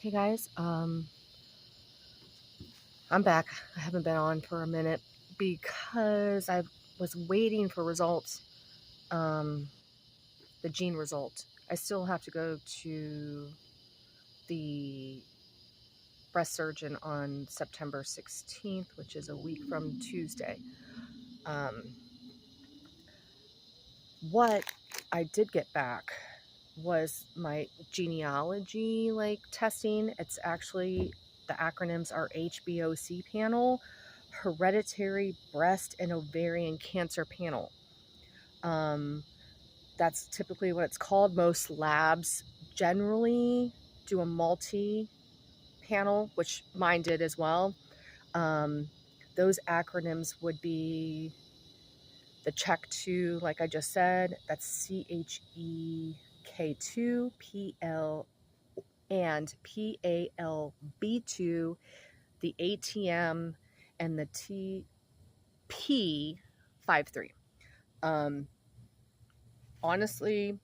Hey guys, I'm back. I haven't been on for a minute because I was waiting for results, um, the gene result. I still have to go to the breast surgeon on September 16th, which is a week from Tuesday. Um, what I did get back was my genealogy testing. It's actually, the acronyms are HBOC panel, hereditary breast and ovarian cancer panel. That's typically what it's called. Most labs generally do a multi panel, which mine did as well. Those acronyms would be the CHEK2, like I just said, that's CHEK2, PL and PALB2, the ATM, and the TP53. Honestly,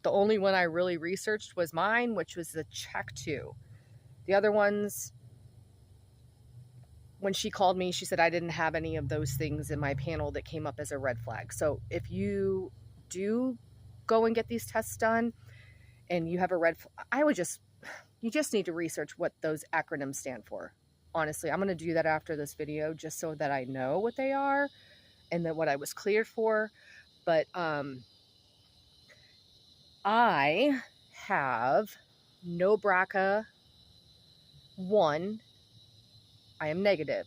the only one I really researched was mine, which was the CHEK2. The other ones, when she called me, she said I didn't have any of those things in my panel that came up as a red flag. So if you do go and get these tests done and you have a red flag, you just need to research what those acronyms stand for. Honestly, I'm going to do that after this video just so that I know what they are and then what I was cleared for. But I have no BRCA1. I am negative.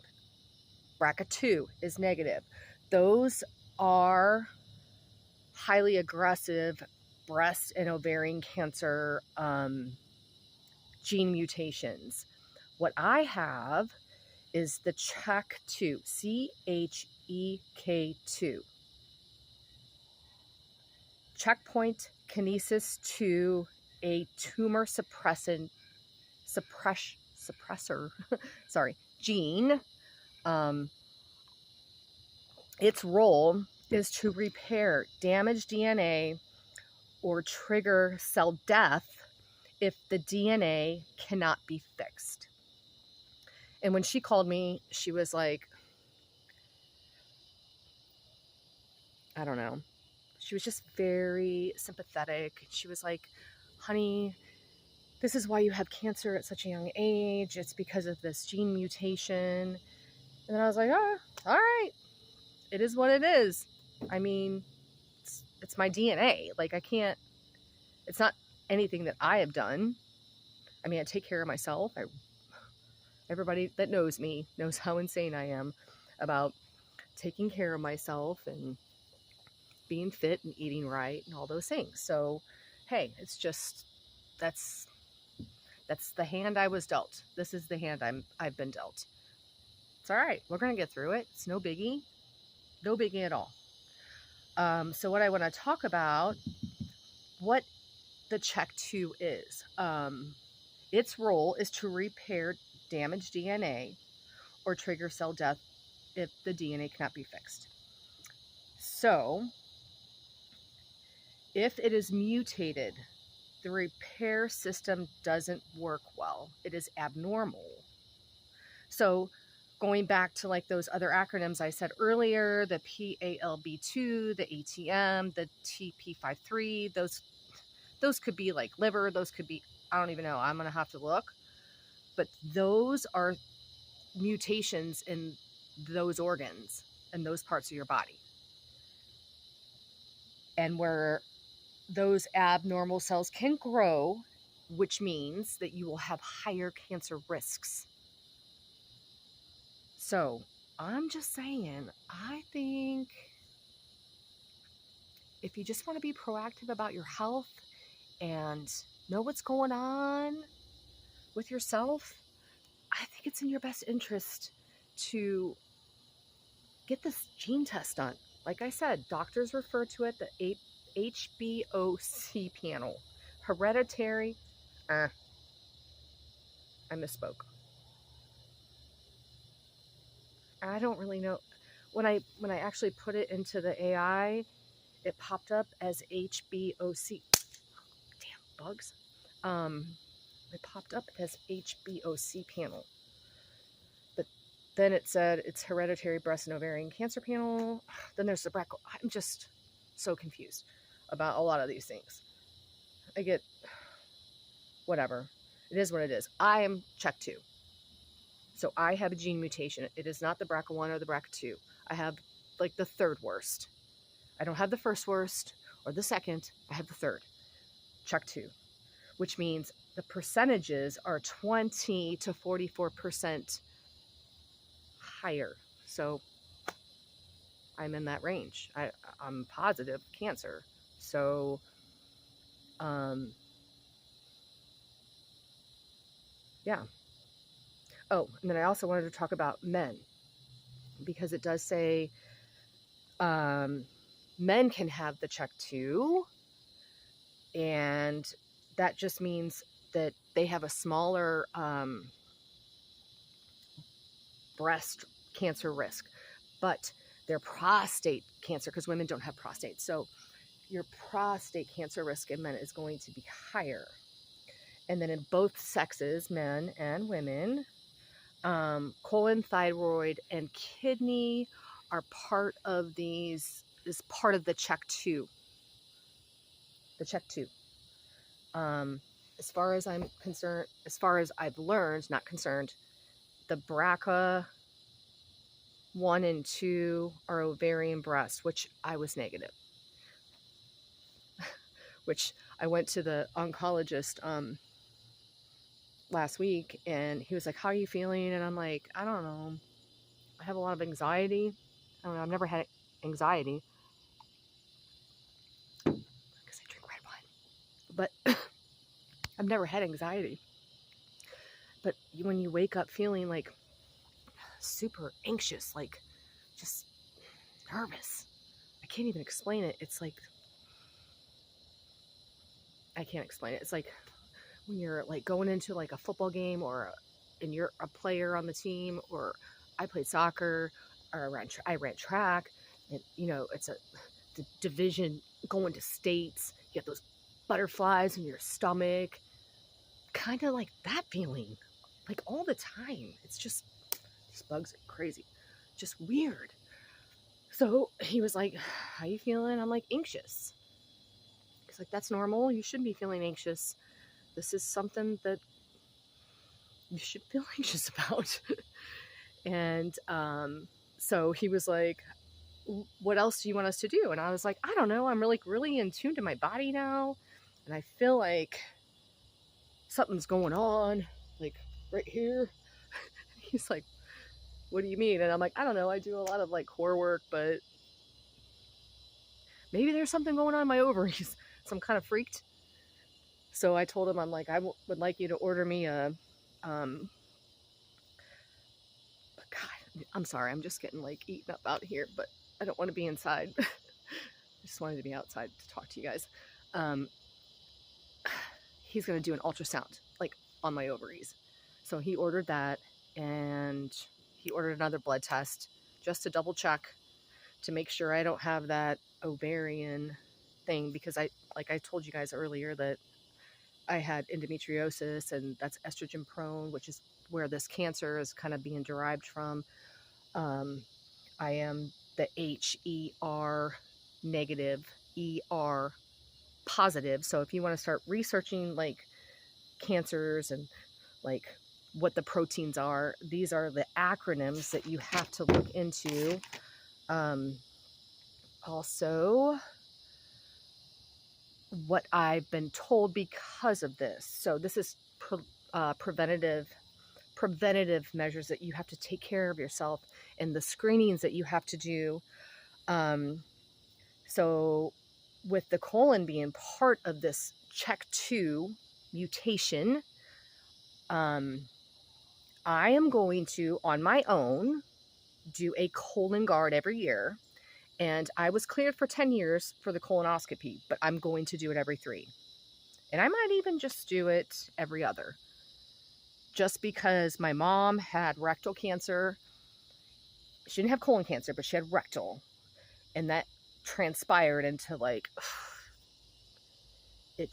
BRCA2 is negative. Those are highly aggressive breast and ovarian cancer gene mutations. What I have is the CHEK2, CHEK2. Checkpoint kinesis to a tumor suppressor sorry, gene. Its role is to repair damaged DNA or trigger cell death if the DNA cannot be fixed. And when she called me, she was like, I don't know. She was just very sympathetic. She was like, honey, this is why you have cancer at such a young age. It's because of this gene mutation. And then I was like, oh, all right. It is what it is. I mean, it's my DNA. Like, I can't, it's not anything that I have done. I mean, I take care of myself. Everybody that knows me knows how insane I am about taking care of myself and being fit and eating right and all those things. So, hey, it's just, that's the hand I was dealt. This is the hand I've been dealt. It's all right. We're going to get through it. It's no biggie. No biggie at all. So what I want to talk about, what the CHEK2 is. Its role is to repair damaged DNA or trigger cell death if the DNA cannot be fixed. So if it is mutated, the repair system doesn't work well. It is abnormal. So going back to like those other acronyms I said earlier, the PALB2, the ATM, the TP53, those could be like liver, those could be, I don't even know, I'm going to have to look. But those are mutations in those organs and those parts of your body. And where those abnormal cells can grow, which means that you will have higher cancer risks. So I'm just saying, I think if you just want to be proactive about your health and know what's going on with yourself, I think it's in your best interest to get this gene test done. Like I said, doctors refer to it the HBOC panel. Hereditary, I misspoke. I don't really know. When I actually put it into the AI, it popped up as HBOC. Damn bugs. It popped up as HBOC panel. But then it said it's hereditary breast and ovarian cancer panel. Then there's the BRCA. I'm just so confused about a lot of these things. I get, whatever. It is what it is. I am check 2. So I have a gene mutation. It is not the BRCA1 or the BRCA2. I have like the third worst. I don't have the first worst or the second. I have the third. Check 2. Which means the percentages are 20 to 44% higher. So I'm in that range. I'm positive cancer. So, yeah. Oh, and then I also wanted to talk about men, because it does say men can have the check 2, and that just means that they have a smaller breast cancer risk, but their prostate cancer, because women don't have prostate, so your prostate cancer risk in men is going to be higher. And then in both sexes, men and women, colon, thyroid, and kidney are part of these, is part of the check 2. The check 2. As far as I'm concerned, as far as I've learned, not concerned, the BRCA 1 and 2 are ovarian breast, which I was negative. Which I went to the oncologist last week, and he was like, how are you feeling? And I'm like, I don't know. I have a lot of anxiety. I don't know. I've never had anxiety because I drink red wine. But I've never had anxiety. But when you wake up feeling like super anxious, like just nervous, I can't even explain it. It's like, I can't explain it. It's like when you're like going into like a football game, and you're a player on the team, or I played soccer, or I ran track, and you know, it's the division going to states, you get those butterflies in your stomach, kind of like that feeling, like all the time. It's just, these bugs are crazy, just weird. So he was like, how you feeling? I'm like, anxious. He's like, that's normal. You shouldn't be feeling anxious. This is something that you should feel anxious about. And so he was like, what else do you want us to do? And I was like, I don't know. I'm really in tune to my body now. And I feel like something's going on, like right here. He's like, what do you mean? And I'm like, I don't know. I do a lot of like core work, but maybe there's something going on in my ovaries. So I'm kind of freaked. So I told him, I'm like, I would like you to order me a, God, I'm sorry. I'm just getting like eaten up out here, but I don't want to be inside. I just wanted to be outside to talk to you guys. He's going to do an ultrasound like on my ovaries. So he ordered that, and he ordered another blood test just to double check to make sure I don't have that ovarian thing, because like I told you guys earlier that I had endometriosis, and that's estrogen prone, which is where this cancer is kind of being derived from. I am the HER negative, ER positive. So if you want to start researching like cancers and like what the proteins are, these are the acronyms that you have to look into. Also, what I've been told because of this. So this is preventative measures that you have to take care of yourself, and the screenings that you have to do. So with the colon being part of this check 2 mutation, I am going to, on my own, do a colon guard every year. And I was cleared for 10 years for the colonoscopy, but I'm going to do it every 3. And I might even just do it every other. Just because my mom had rectal cancer. She didn't have colon cancer, but she had rectal. And that transpired into like, it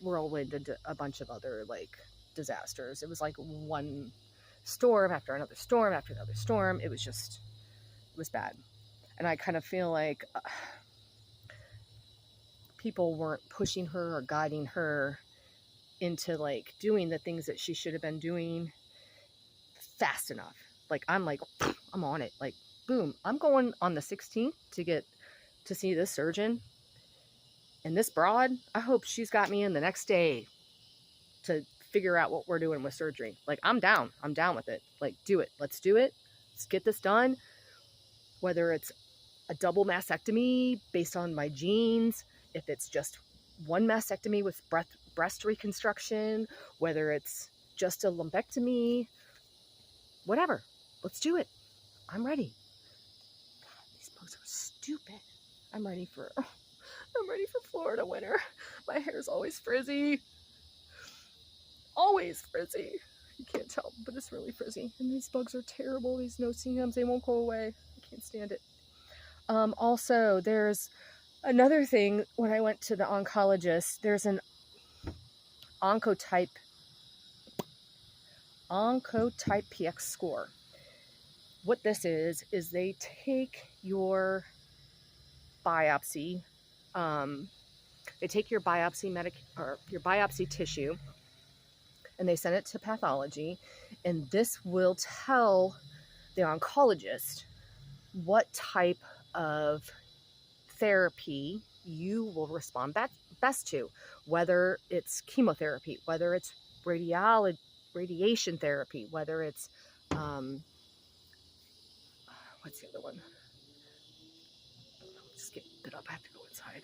whirlwinded a bunch of other like disasters. It was like one storm after another storm after another storm. It was bad. And I kind of feel like people weren't pushing her or guiding her into like doing the things that she should have been doing fast enough. Like I'm on it. Like boom, I'm going on the 16th to see this surgeon. And this broad, I hope she's got me in the next day to figure out what we're doing with surgery. Like I'm down with it. Like do it. Let's do it. Let's get this done. Whether it's a double mastectomy based on my genes, if it's just one mastectomy with breast reconstruction, whether it's just a lumpectomy, whatever. Let's do it. I'm ready. God, these bugs are stupid. I'm ready for Florida winter. My hair's always frizzy. Always frizzy. You can't tell, but it's really frizzy. And these bugs are terrible. These no-see-ums, they won't go away. I can't stand it. Also, there's another thing. When I went to the oncologist, there's an oncotype PX score. What this is they take your biopsy. They take your biopsy your biopsy tissue, and they send it to pathology, and this will tell the oncologist what type of therapy you will respond best to, whether it's chemotherapy, whether it's radiation therapy, whether it's what's the other one? Just get bit up. I have to go inside.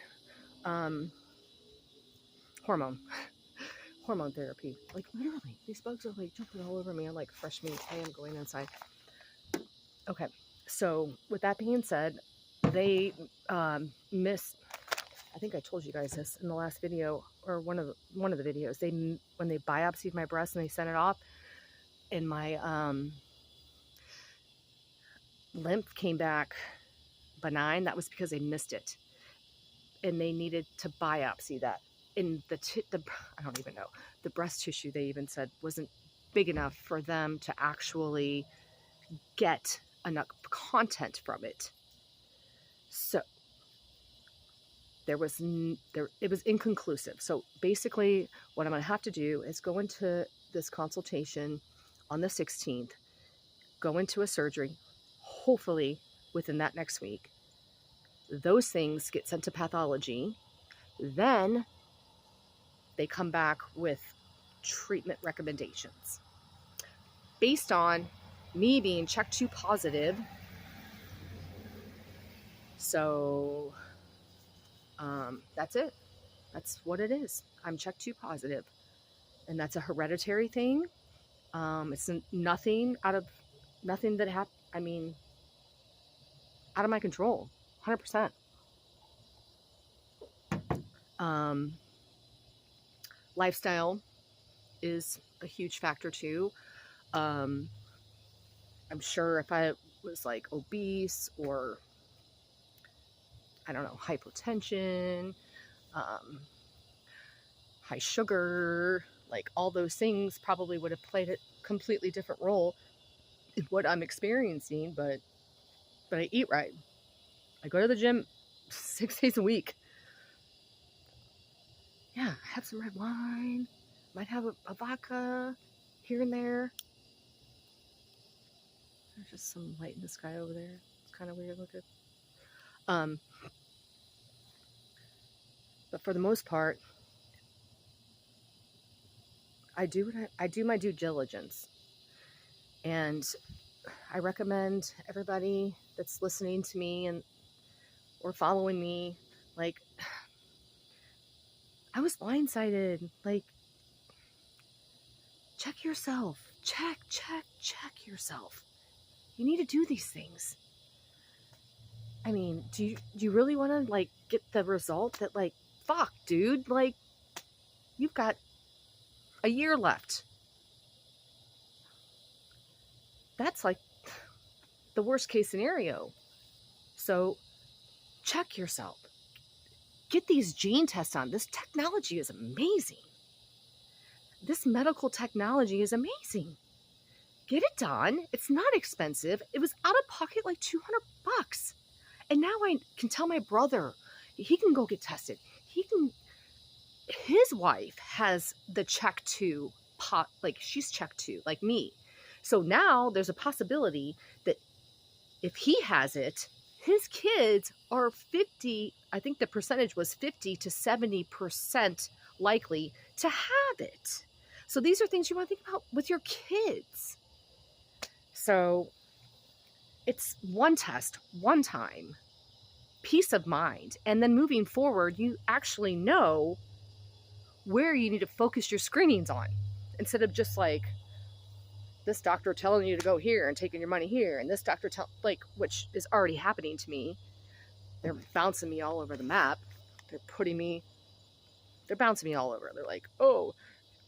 Hormone therapy. Like literally, these bugs are like jumping all over me. I'm like fresh meat. I am going inside. Okay, so with that being said, they missed. I think I told you guys this in the last video or one of the videos. When they biopsied my breast and they sent it off, and my lymph came back benign. That was because they missed it, and they needed to biopsy that. In the I don't even know, the breast tissue, they even said wasn't big enough for them to actually get enough content from it. So it was inconclusive. So basically what I'm going to have to do is go into this consultation on the 16th, go into a surgery, hopefully within that next week. Those things get sent to pathology. Then they come back with treatment recommendations based on me being checked 2 positive. So that's it. That's what it is. I'm checked 2 positive, and that's a hereditary thing. It's nothing that happened. I mean, out of my control, 100%. Lifestyle is a huge factor too. I'm sure if I was like obese or I don't know, hypotension, high sugar, like all those things probably would have played a completely different role in what I'm experiencing, but I eat right. I go to the gym 6 days a week. Yeah, have some red wine, might have a vodka here and there. There's just some light in the sky over there. It's kind of weird looking. But for the most part, I do my due diligence. And I recommend everybody that's listening to me or following me, like, I was blindsided. Like, check yourself. Check yourself. You need to do these things. I mean, do you really want to, like, get the result that, like, fuck, dude, like, you've got a year left. That's, like, the worst case scenario. So, check yourself. Get these gene tests on. This technology is amazing. this medical technology is amazing. Get it done. It's not expensive. It was out of pocket like $200. And now I can tell my brother, he can go get tested. His wife has the check too, like she's checked too, like me. So now there's a possibility that if he has it, his kids are 50, I think the percentage was 50 to 70% likely to have it. So these are things you want to think about with your kids. So it's one test, one time, peace of mind. And then moving forward, you actually know where you need to focus your screenings on, instead of just like this doctor telling you to go here and taking your money here, and this doctor which is already happening to me. They're bouncing me all over the map. They're bouncing me all over. They're like, oh,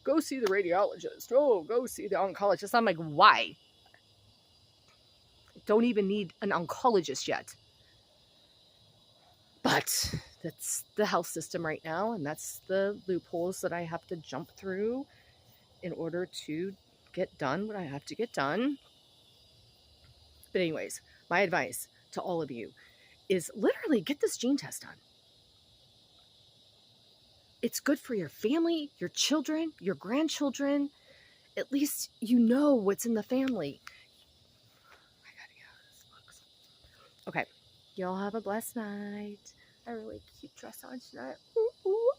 go see the radiologist. Oh, go see the oncologist. I'm like, why? Don't even need an oncologist yet. But that's the health system right now, and that's the loopholes that I have to jump through in order to get done what I have to get done. But anyways, my advice to all of you is literally get this gene test done. It's good for your family, your children, your grandchildren. At least you know what's in the family. I gotta get out of this box. Okay, y'all have a blessed night. A really cute dress on tonight. Ooh, ooh.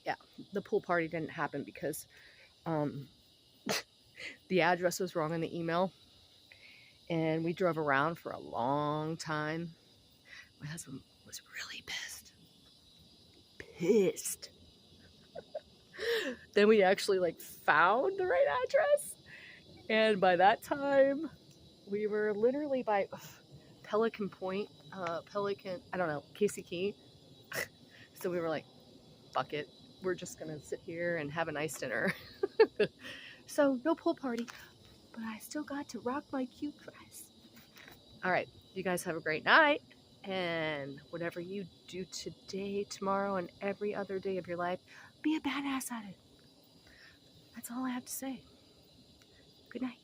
Yeah, the pool party didn't happen because the address was wrong in the email, and we drove around for a long time. My husband was really pissed. Then we actually found the right address, and by that time we were literally by Pelican Point, I don't know, Casey Key. So we were like, fuck it, we're just gonna sit here and have a nice dinner. So no pool party, but I still got to rock my cute dress. All right, you guys have a great night, and whatever you do today, tomorrow, and every other day of your life, be a badass at it. That's all I have to say. Good night.